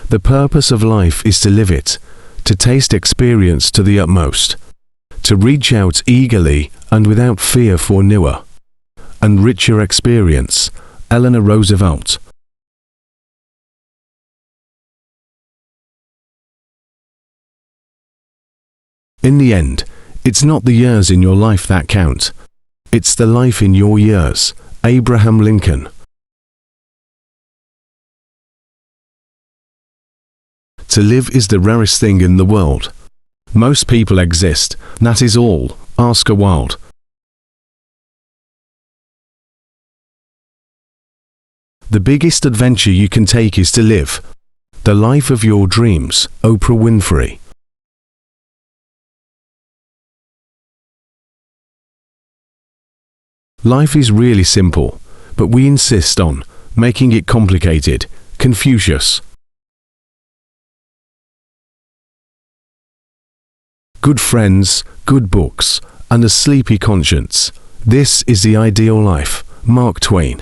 The purpose of life is to live it, to taste experience to the utmost, to reach out eagerly and without fear for newer and richer experience. Eleanor Roosevelt. In the end, it's not the years in your life that count. It's the life in your years. Abraham Lincoln. To live is the rarest thing in the world. Most people exist, that is all. Oscar Wilde. The biggest adventure you can take is to live the life of your dreams. Oprah Winfrey. Life is really simple, but we insist on making it complicated. Confucius. Good friends, good books, and a sleepy conscience. This is the ideal life. Mark Twain.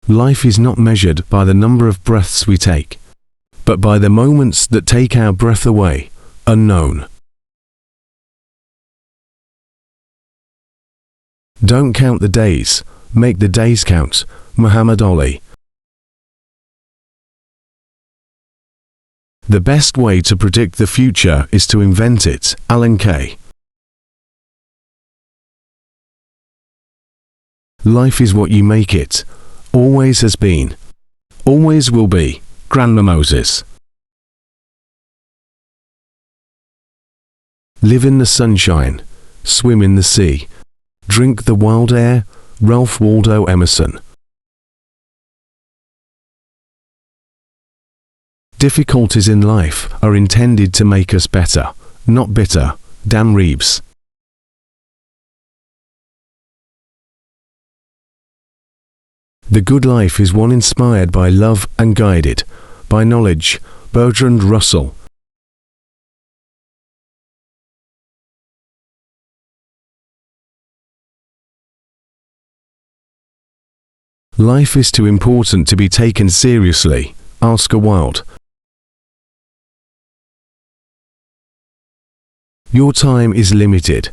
Life is not measured by the number of breaths we take, but by the moments that take our breath away. Unknown. Don't count the days, make the days count. Muhammad Ali. The best way to predict the future is to invent it. Alan Kay. Life is what you make it. Always has been. Always will be. Grandma Moses. Live in the sunshine. Swim in the sea. Drink the wild air. Ralph Waldo Emerson. Difficulties in life are intended to make us better, not bitter. Dan Reeves. The good life is one inspired by love and guided by knowledge. Bertrand Russell. Life is too important to be taken seriously. Oscar Wilde. Your time is limited,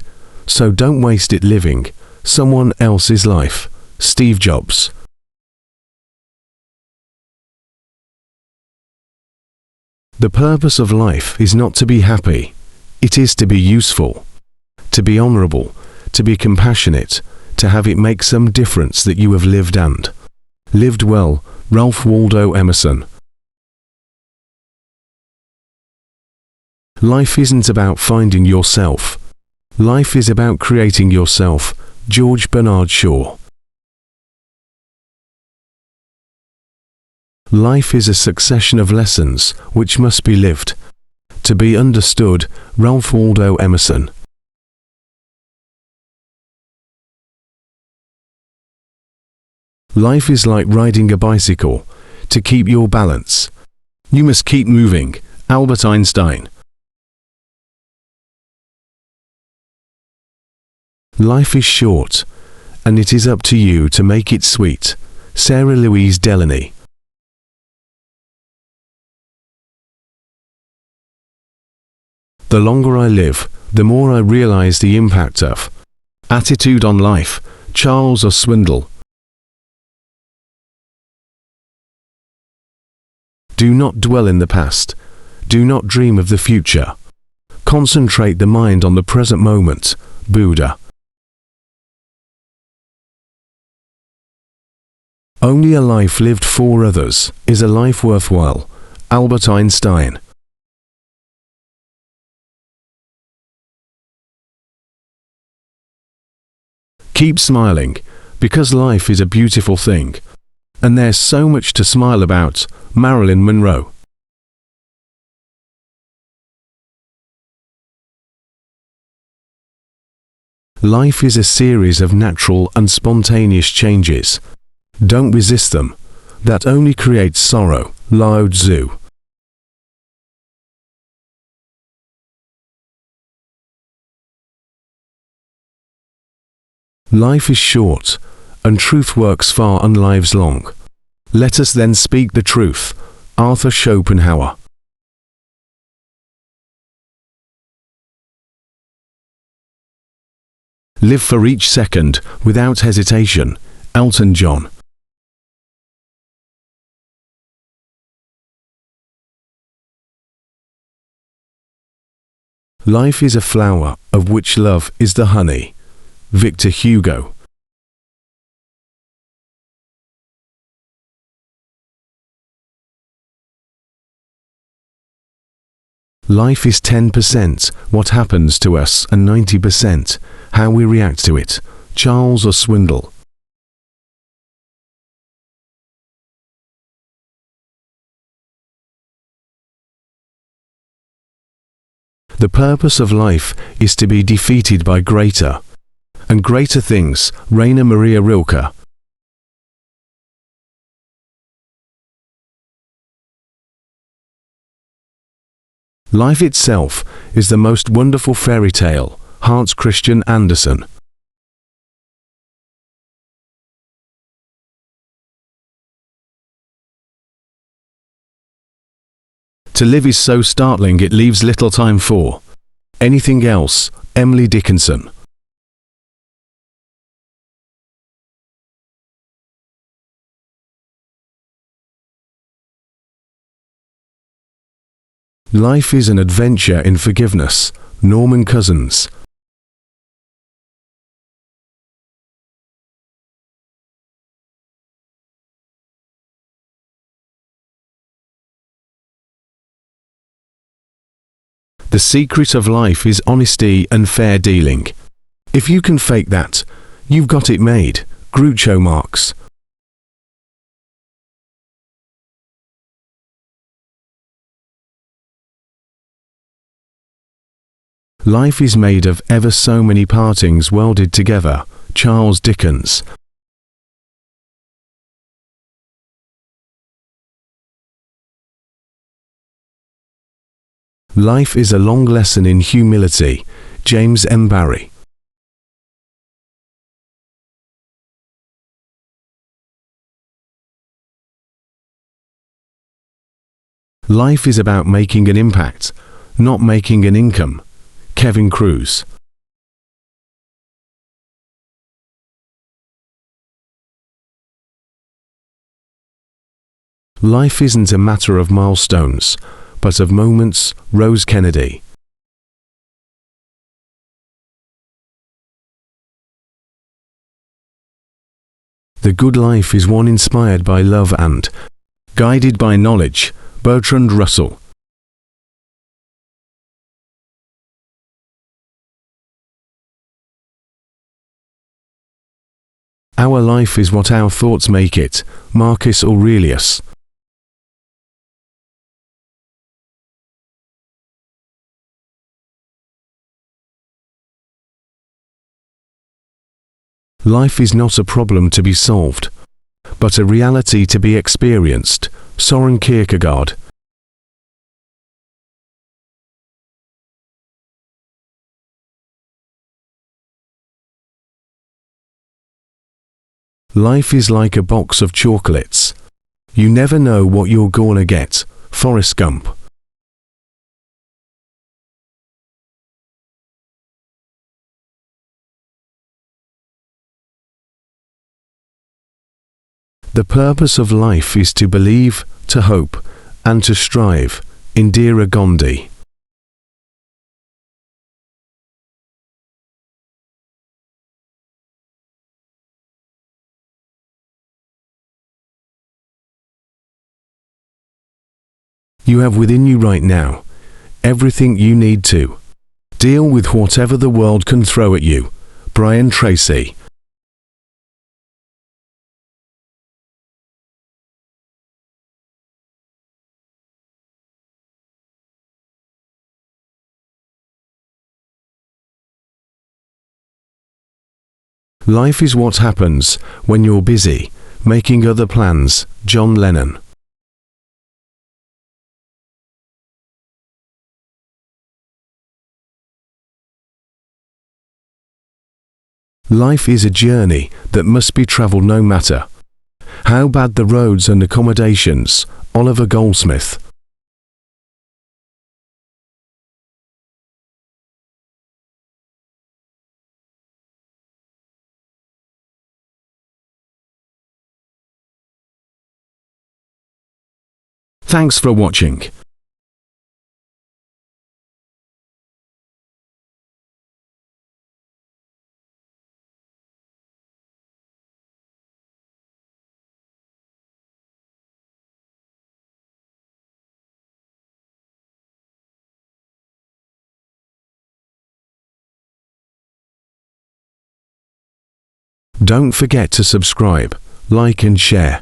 so don't waste it living someone else's life. Steve Jobs. The purpose of life is not to be happy, it is to be useful, to be honorable, to be compassionate, to have it make some difference that you have lived and lived well. Ralph Waldo Emerson. Life isn't about finding yourself. Life is about creating yourself. George Bernard Shaw. Life is a succession of lessons which must be lived to be understood. Ralph Waldo Emerson. Life is like riding a bicycle. To keep your balance, you must keep moving. Albert Einstein. Life is short, and it is up to you to make it sweet. Sarah Louise Delaney. The longer I live, the more I realize the impact of attitude on life. Charles O. Swindoll. Do not dwell in the past. Do not dream of the future. Concentrate the mind on the present moment. Buddha. Only a life lived for others is a life worthwhile. Albert Einstein. Keep smiling, because life is a beautiful thing, and there's so much to smile about. Marilyn Monroe. Life is a series of natural and spontaneous changes. Don't resist them. That only creates sorrow. Lao Tzu. Life is short, and truth works far and lives long. Let us then speak the truth. Arthur Schopenhauer. Live for each second, without hesitation. Elton John. Life is a flower, of which love is the honey. Victor Hugo. Life is 10% what happens to us and 90% how we react to it. Charles Swindoll. The purpose of life is to be defeated by greater and greater things. Rainer Maria Rilke. Life itself is the most wonderful fairy tale. Hans Christian Andersen. To live is so startling it leaves little time for anything else. Emily Dickinson. Life is an adventure in forgiveness. Norman Cousins. The secret of life is honesty and fair dealing. If you can fake that, you've got it made. Groucho Marx. Life is made of ever so many partings welded together. Charles Dickens. Life is a long lesson in humility. James M. Barrie. Life is about making an impact, not making an income. Kevin Cruz. Life isn't a matter of milestones, but of moments. Rose Kennedy. The good life is one inspired by love and guided by knowledge. Bertrand Russell. Our life is what our thoughts make it. Marcus Aurelius. Life is not a problem to be solved, but a reality to be experienced. Soren Kierkegaard. Life is like a box of chocolates. You never know what you're gonna get. Forrest Gump. The purpose of life is to believe, to hope, and to strive. Indira Gandhi. You have within you right now everything you need to deal with whatever the world can throw at you. Brian Tracy. Life is what happens when you're busy making other plans. John Lennon. Life is a journey that must be traveled no matter How bad the roads and accommodations? Oliver Goldsmith. Thanks for watching. Don't forget to subscribe, like and share.